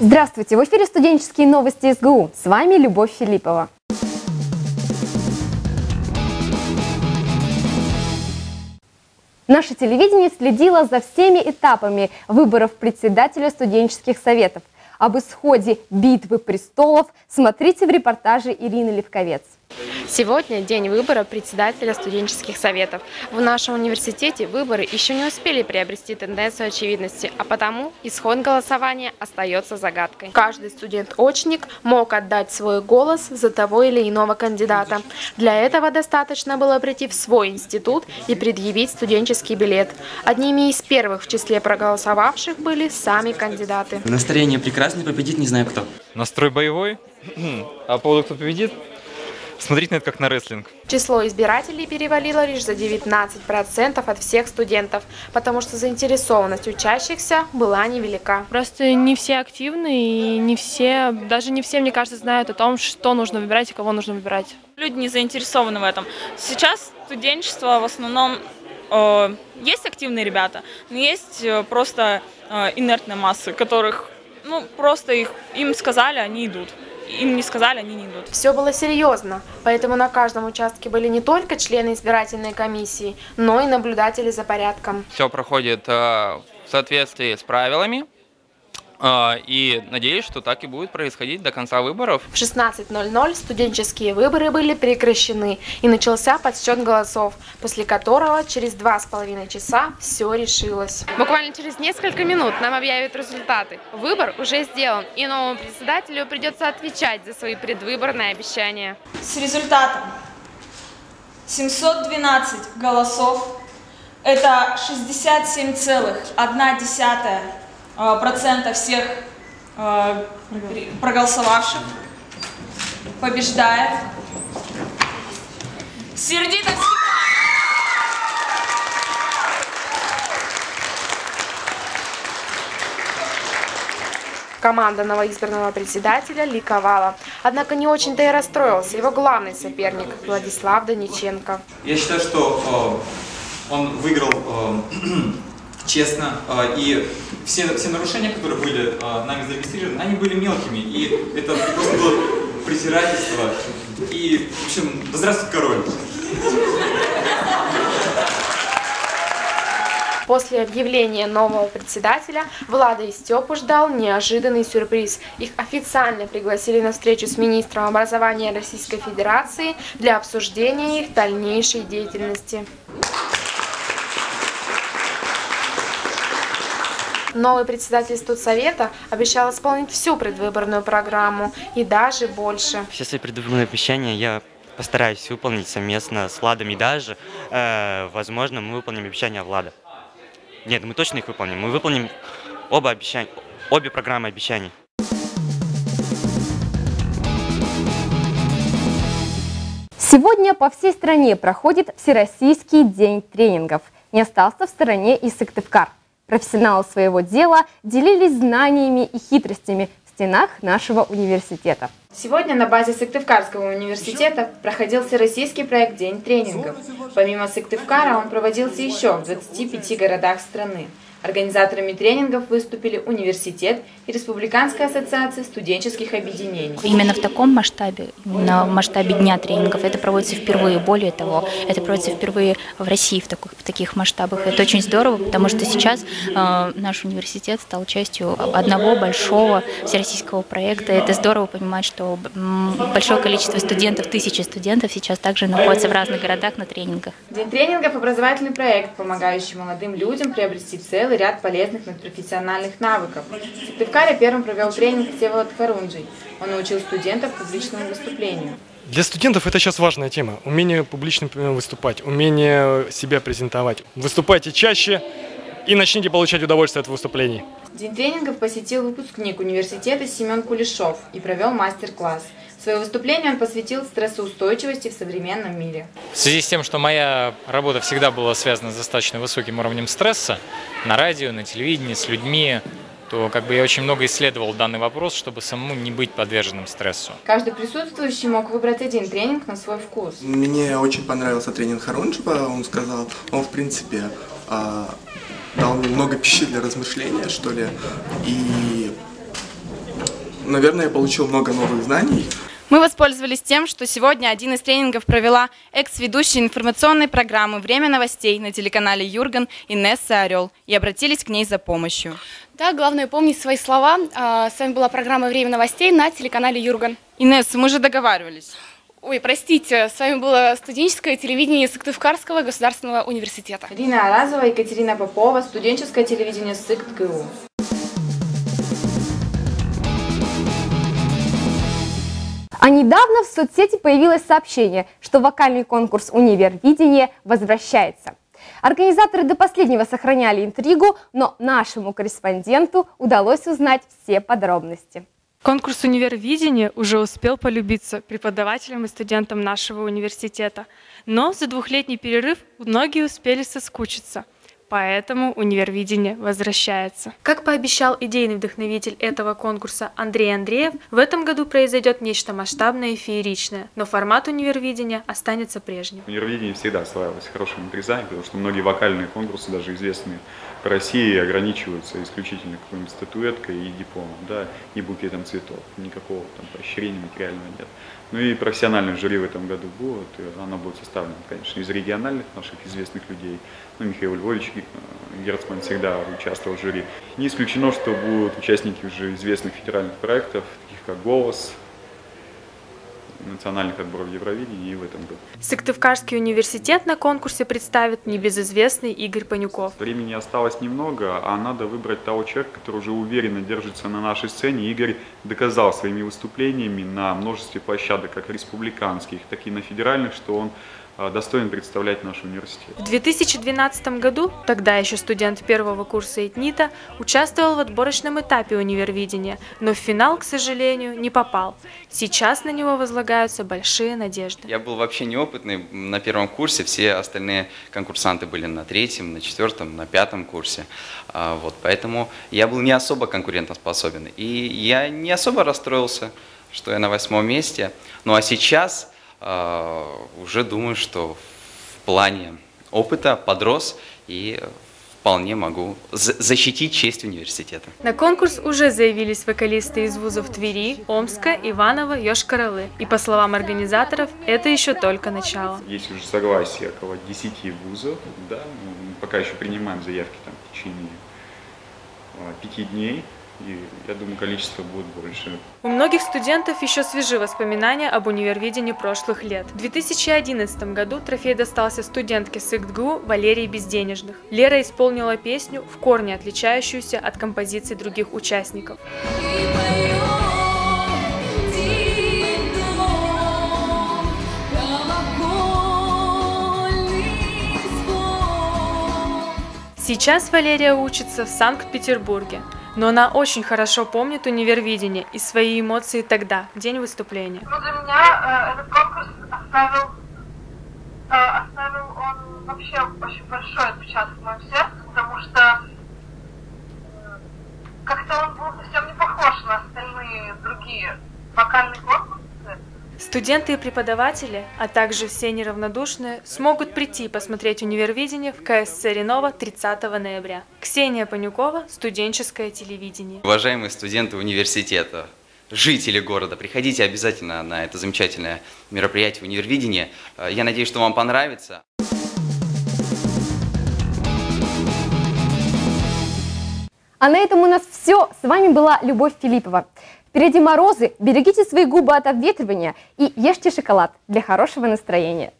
Здравствуйте! В эфире студенческие новости СГУ. С вами Любовь Филиппова. Наше телевидение следило за всеми этапами выборов председателя студенческих советов. Об исходе битвы престолов смотрите в репортаже Ирины Левковец. Сегодня день выбора председателя студенческих советов. В нашем университете выборы еще не успели приобрести тенденцию очевидности, а потому исход голосования остается загадкой. Каждый студент-очник мог отдать свой голос за того или иного кандидата. Для этого достаточно было прийти в свой институт и предъявить студенческий билет. Одними из первых в числе проголосовавших были сами кандидаты. Настроение прекрасное, победит не знаю кто. Настрой боевой, а по поводу кто победит, смотреть на это как на рестлинг. Число избирателей перевалило лишь за 19% от всех студентов, потому что заинтересованность учащихся была невелика. Просто не все активны, и не все, даже не все, мне кажется, знают о том, что нужно выбирать и кого нужно выбирать. Люди не заинтересованы в этом. Сейчас студенчество в основном есть активные ребята, но есть просто инертные массы, которых просто им сказали, они идут. Им не сказали, они не идут. Все было серьезно, поэтому на каждом участке были не только члены избирательной комиссии, но и наблюдатели за порядком. Все проходит в соответствии с правилами, и надеюсь, что так и будет происходить до конца выборов. В 16:00 студенческие выборы были прекращены, и начался подсчет голосов, после которого через 2,5 часа все решилось. Буквально через несколько минут нам объявят результаты. Выбор уже сделан, и новому председателю придется отвечать за свои предвыборные обещания. С результатом 712 голосов, это 67,1% всех проголосовавших, побеждает Сердитовский. Команда новоизбранного председателя ликовала. Однако не очень-то и расстроился его главный соперник Владислав Даниченко. Я считаю, что он выиграл честно, и все нарушения, которые были нами зарегистрированы, они были мелкими, и это просто было притирательство. И, в общем, да здравствует король! После объявления нового председателя Влада и Степу ждал неожиданный сюрприз. Их официально пригласили на встречу с министром образования Российской Федерации для обсуждения их дальнейшей деятельности. Новый председатель студсовета обещал исполнить всю предвыборную программу и даже больше. Все свои предвыборные обещания я постараюсь выполнить совместно с Владом, и даже, возможно, мы выполним обещания Влада. Нет, мы точно их выполним. Мы выполним обе программы обещаний. Сегодня по всей стране проходит Всероссийский день тренингов. Не остался в стороне и Сыктывкар. Профессионалы своего дела делились знаниями и хитростями в стенах нашего университета. Сегодня на базе Сыктывкарского университета проходил всероссийский проект «День тренингов». Помимо Сыктывкара он проводился еще в 25 городах страны. Организаторами тренингов выступили университет и Республиканская ассоциация студенческих объединений. Именно в таком масштабе, именно в масштабе дня тренингов, это проводится впервые. Более того, это проводится впервые в России в таких масштабах. Это очень здорово, потому что сейчас наш университет стал частью одного большого всероссийского проекта. Это здорово понимать, что большое количество студентов, тысячи студентов сейчас также находятся в разных городах на тренингах. День тренингов – образовательный проект, помогающий молодым людям приобрести целый ряд полезных профессиональных навыков. В Сыктывкаре первым провел тренинг Всеволод Харунжий. Он научил студентов публичному выступлению. Для студентов это сейчас важная тема. Умение публично выступать, умение себя презентовать. Выступайте чаще и начните получать удовольствие от выступлений. День тренингов посетил выпускник университета Семен Кулешов и провел мастер-класс. Свое выступление он посвятил стрессоустойчивости в современном мире. В связи с тем, что моя работа всегда была связана с достаточно высоким уровнем стресса на радио, на телевидении, с людьми, то я очень много исследовал данный вопрос, чтобы самому не быть подверженным стрессу. Каждый присутствующий мог выбрать один тренинг на свой вкус. Мне очень понравился тренинг Харунжева. Он сказал, он в принципе дал мне много пищи для размышления, что ли, и Наверное, я получил много новых знаний. Мы воспользовались тем, что сегодня один из тренингов провела экс-ведущая информационной программы «Время новостей» на телеканале Юрган Инесса Орел и обратились к ней за помощью. Да, главное помнить свои слова. С вами была программа «Время новостей» на телеканале Юрган. Инесса, мы же договаривались. Ой, простите, с вами было студенческое телевидение Сыктывкарского государственного университета. Рина Аразова, Екатерина Попова, студенческое телевидение СыктГУ. А недавно в соцсети появилось сообщение, что вокальный конкурс «Универвидение» возвращается. Организаторы до последнего сохраняли интригу, но нашему корреспонденту удалось узнать все подробности. Конкурс «Универвидение» уже успел полюбиться преподавателям и студентам нашего университета. Но за двухлетний перерыв многие успели соскучиться. Поэтому «Универвидение» возвращается. Как пообещал идейный вдохновитель этого конкурса Андрей Андреев, в этом году произойдет нечто масштабное и фееричное, но формат «Универвидения» останется прежним. «Универвидение» всегда славилось хорошими призами, потому что многие вокальные конкурсы, даже известные по России, ограничиваются исключительно какой-нибудь статуэткой и дипломом, да, и букетом цветов. Никакого там поощрения материального нет. Ну и профессиональное жюри в этом году будет, и оно будет составлено, конечно, из региональных наших известных людей. Ну, Михаил Львович Герцман всегда участвовал в жюри. Не исключено, что будут участники уже известных федеральных проектов, таких как «Голос», национальных отборов Евровидения и в этом году. Сыктывкарский университет на конкурсе представит небезызвестный Игорь Панюков. Времени осталось немного, а надо выбрать того человека, который уже уверенно держится на нашей сцене. Игорь доказал своими выступлениями на множестве площадок, как республиканских, так и на федеральных, что он достоин представлять наш университет. В 2012 году, тогда еще студент первого курса ИТНИТа, участвовал в отборочном этапе универвидения, но в финал, к сожалению, не попал. Сейчас на него возлагаются большие надежды. Я был вообще неопытный на первом курсе, все остальные конкурсанты были на третьем, на четвертом, на пятом курсе. Вот, поэтому я был не особо конкурентоспособен. И я не особо расстроился, что я на 8-м месте. Ну а сейчас уже думаю, что в плане опыта подрос и вполне могу защитить честь университета. На конкурс уже заявились вокалисты из вузов Твери, Омска, Иваново, Йошкар-Олы. И по словам организаторов, это еще только начало. Есть уже согласие около 10 вузов, да, мы пока еще принимаем заявки там, в течение 5 дней. И я думаю, количество будет больше. У многих студентов еще свежи воспоминания об универвидении прошлых лет. В 2011 году трофей достался студентке СыктГУ Валерии Безденежных. Лера исполнила песню, в корне отличающуюся от композиций других участников. Сейчас Валерия учится в Санкт-Петербурге. Но она очень хорошо помнит универвидение и свои эмоции тогда, в день выступления. Ну, для меня этот конкурс оставил он вообще очень большой отпечаток в моем сердце, потому что как-то он был совсем не похож на остальные другие вокальные конкурсы. Студенты и преподаватели, а также все неравнодушные, смогут прийти посмотреть универвидение в КСЦ Ренова 30 ноября. Ксения Панюкова, студенческое телевидение. Уважаемые студенты университета, жители города, приходите обязательно на это замечательное мероприятие универвидения. Я надеюсь, что вам понравится. А на этом у нас все. С вами была Любовь Филиппова. Впереди морозы, берегите свои губы от обветривания и ешьте шоколад для хорошего настроения.